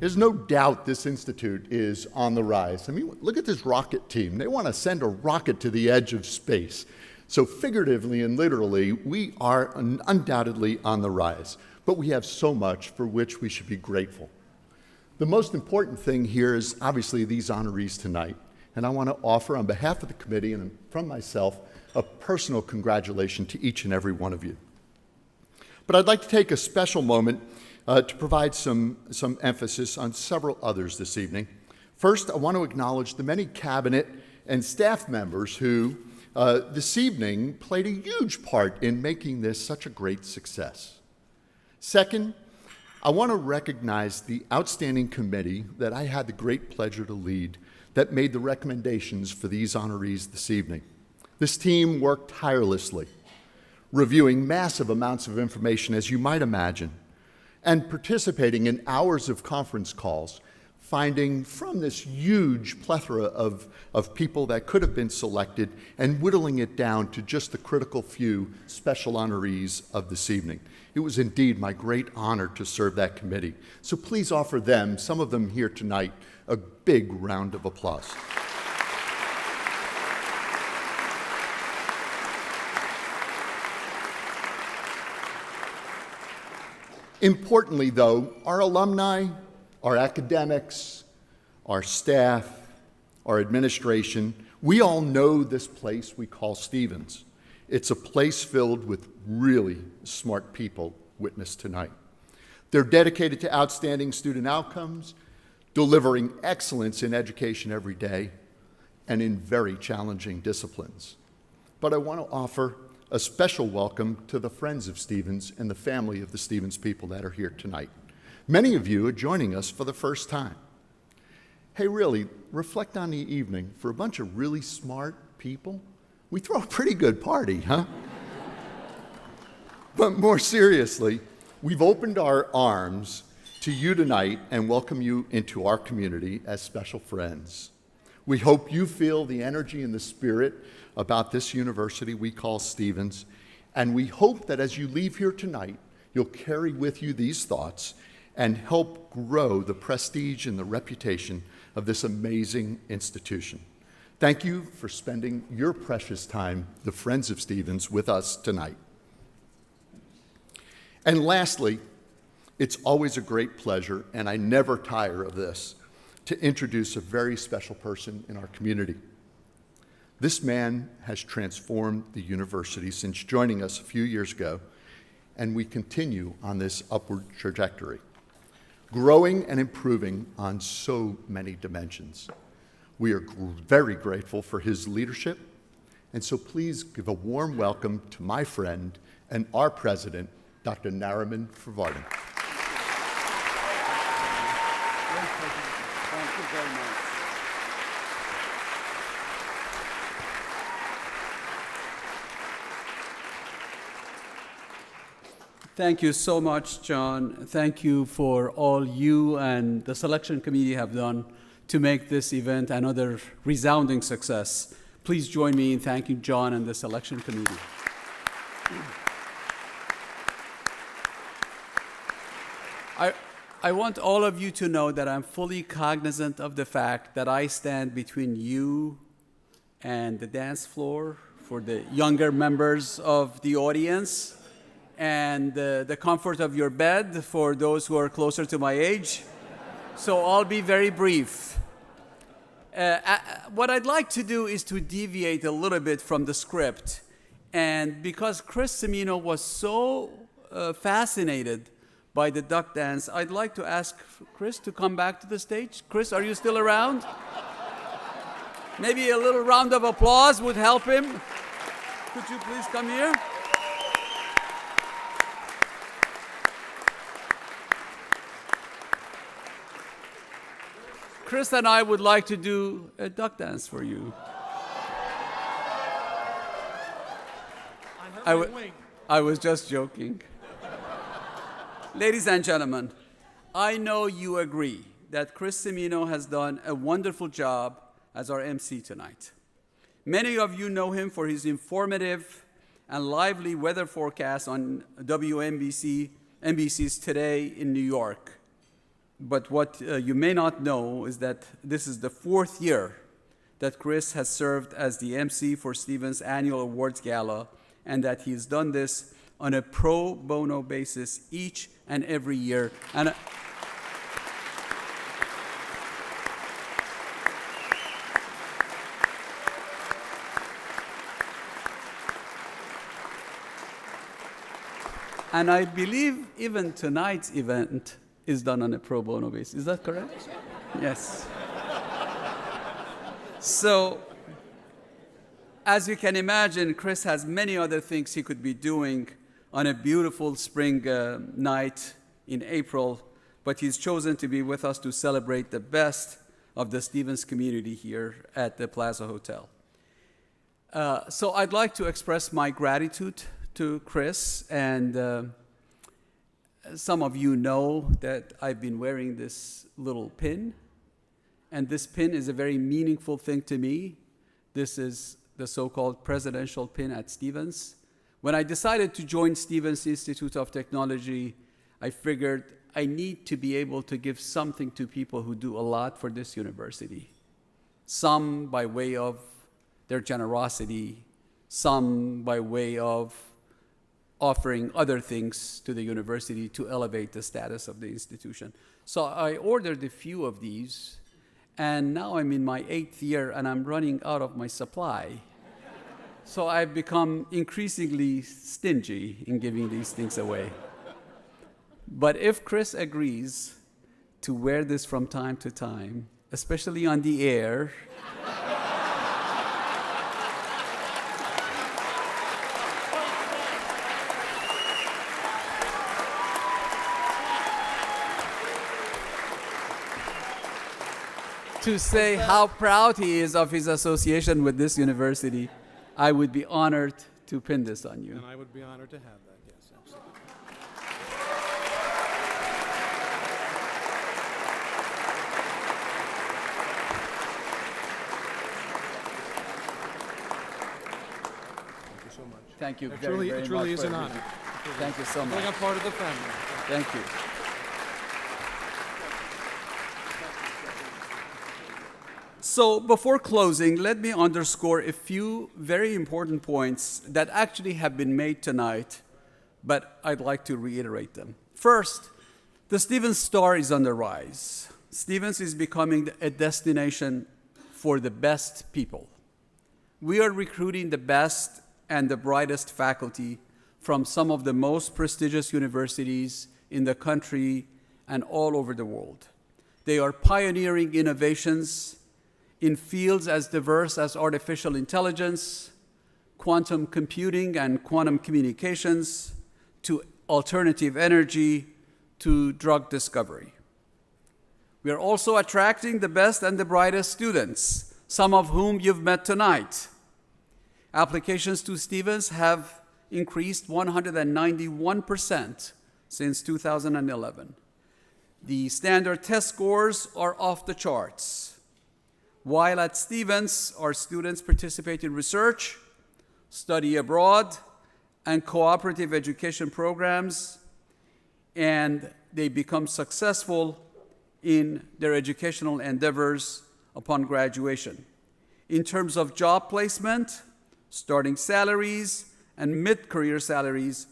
There's no doubt this institute is on the rise. I mean, look at this rocket team. They want to send a rocket to the edge of space. So figuratively and literally, we are undoubtedly on the rise, but we have so much for which we should be grateful. The most important thing here is obviously these honorees tonight, and I want to offer on behalf of the committee and from myself a personal congratulation to each and every one of you. But I'd like to take a special moment to provide some emphasis on several others this evening. First, I want to acknowledge the many cabinet and staff members who this evening played a huge part in making this such a great success. Second, I want to recognize the outstanding committee that I had the great pleasure to lead that made the recommendations for these honorees this evening. This team worked tirelessly, reviewing massive amounts of information, as you might imagine, and participating in hours of conference calls, finding from this huge plethora of people that could have been selected and whittling it down to just the critical few special honorees of this evening. It was indeed my great honor to serve that committee. So please offer them, some of them here tonight, a big round of applause. Importantly, though, our alumni, our academics, our staff, our administration, we all know this place we call Stevens. It's a place filled with really smart people witnessed tonight. They're dedicated to outstanding student outcomes, delivering excellence in education every day, and in very challenging disciplines. But I want to offer a special welcome to the friends of Stevens and the family of the Stevens people that are here tonight. Many of you are joining us for the first time. Hey, really, reflect on the evening. For a bunch of really smart people, we throw a pretty good party, huh? But more seriously, we've opened our arms to you tonight and welcome you into our community as special friends. We hope you feel the energy and the spirit about this university we call Stevens, and we hope that as you leave here tonight, you'll carry with you these thoughts and help grow the prestige and the reputation of this amazing institution. Thank you for spending your precious time, the friends of Stevens, with us tonight. And lastly, it's always a great pleasure, and I never tire of this, to introduce a very special person in our community. This man has transformed the university since joining us a few years ago, and we continue on this upward trajectory, growing and improving on so many dimensions. We are very grateful for his leadership, and so please give a warm welcome to my friend and our president, Dr. Nariman Farvardin. Thank you very much. Thank you so much, John. Thank you for all you and the selection committee have done to make this event another resounding success. Please join me in thanking John and the selection committee. I want all of you to know that I'm fully cognizant of the fact that I stand between you and the dance floor for the younger members of the audience, and the comfort of your bed for those who are closer to my age. So I'll be very brief. What I'd like to do is to deviate a little bit from the script. And because Chris Cimino was so fascinated by the duck dance, I'd like to ask Chris to come back to the stage. Chris, are you still around? Maybe a little round of applause would help him. Could you please come here? Chris and I would like to do a duck dance for you. I was just joking. Ladies and gentlemen, I know you agree that Chris Cimino has done a wonderful job as our MC tonight. Many of you know him for his informative and lively weather forecast on WNBC's Today in New York. But what you may not know is that this is the 4th year that Chris has served as the MC for Stevens' annual awards gala, and that he's done this on a pro bono basis each and every year. And I believe even tonight's event is done on a pro bono basis. Is that correct? Yes. So, as you can imagine, Chris has many other things he could be doing on a beautiful spring night in April, but he's chosen to be with us to celebrate the best of the Stevens community here at the Plaza Hotel. So I'd like to express my gratitude to Chris, and some of you know that I've been wearing this little pin, and this pin is a very meaningful thing to me. This is the so-called presidential pin at Stevens. When I decided to join Stevens Institute of Technology, I figured I need to be able to give something to people who do a lot for this university. Some by way of their generosity, some by way of offering other things to the university to elevate the status of the institution. So I ordered a few of these, and now I'm in my 8th year and I'm running out of my supply. So I've become increasingly stingy in giving these things away. But if Chris agrees to wear this from time to time, especially on the air, to say how proud he is of his association with this university, I would be honored to pin this on you. And I would be honored to have that, yes, absolutely. Thank you so much. Thank you It very, truly, very it truly much is for an everything. honor. Thank you so I feel much. like I'm part of the family. Thank you. So before closing, let me underscore a few very important points that actually have been made tonight, but I'd like to reiterate them. First, the Stevens star is on the rise. Stevens is becoming a destination for the best people. We are recruiting the best and the brightest faculty from some of the most prestigious universities in the country and all over the world. They are pioneering innovations in fields as diverse as artificial intelligence, quantum computing and quantum communications, to alternative energy, to drug discovery. We are also attracting the best and the brightest students, some of whom you've met tonight. Applications to Stevens have increased 191% since 2011. The standard test scores are off the charts. While at Stevens, our students participate in research, study abroad, and cooperative education programs, and they become successful in their educational endeavors upon graduation. In terms of job placement, starting salaries, and mid-career salaries,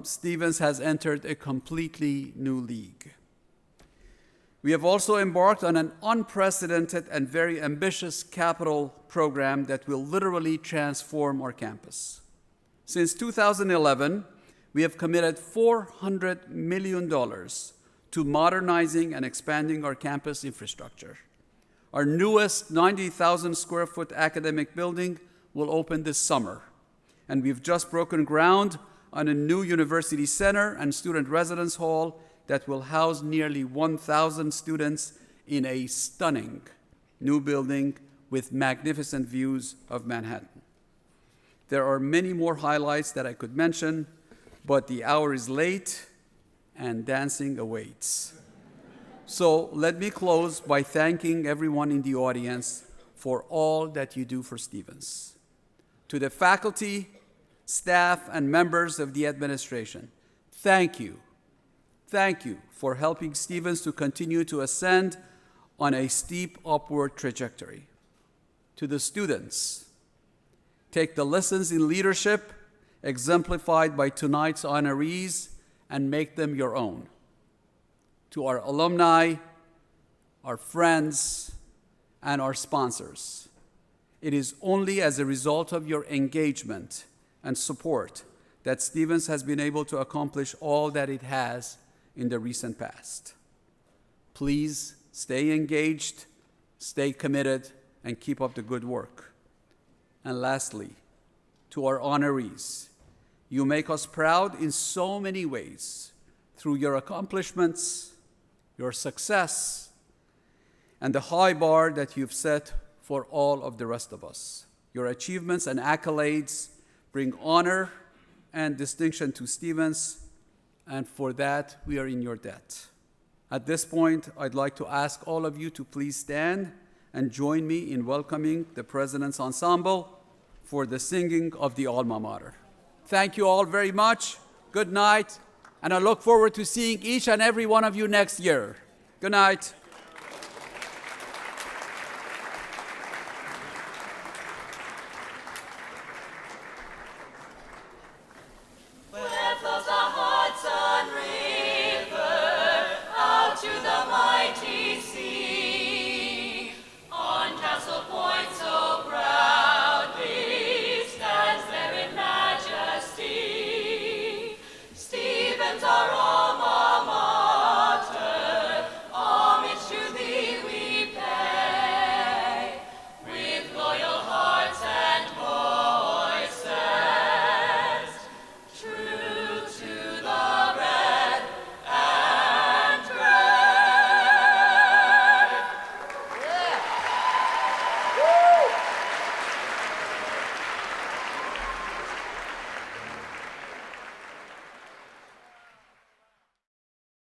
Stevens has entered a completely new league. We have also embarked on an unprecedented and very ambitious capital program that will literally transform our campus. Since 2011, we have committed $400 million to modernizing and expanding our campus infrastructure. Our newest 90,000 square foot academic building will open this summer, and we've just broken ground on a new university center and student residence hall that will house nearly 1,000 students in a stunning new building with magnificent views of Manhattan. There are many more highlights that I could mention, but the hour is late and dancing awaits. So let me close by thanking everyone in the audience for all that you do for Stevens. To the faculty, staff, and members of the administration, thank you. Thank you for helping Stevens to continue to ascend on a steep upward trajectory. To the students, take the lessons in leadership exemplified by tonight's honorees and make them your own. To our alumni, our friends, and our sponsors, it is only as a result of your engagement and support that Stevens has been able to accomplish all that it has in the recent past. Please stay engaged, stay committed, and keep up the good work. And lastly, to our honorees, you make us proud in so many ways through your accomplishments, your success, and the high bar that you've set for all of the rest of us. Your achievements and accolades bring honor and distinction to Stevens, and for that, we are in your debt. At this point, I'd like to ask all of you to please stand and join me in welcoming the President's Ensemble for the singing of the Alma Mater. Thank you all very much. Good night, and I look forward to seeing each and every one of you next year. Good night.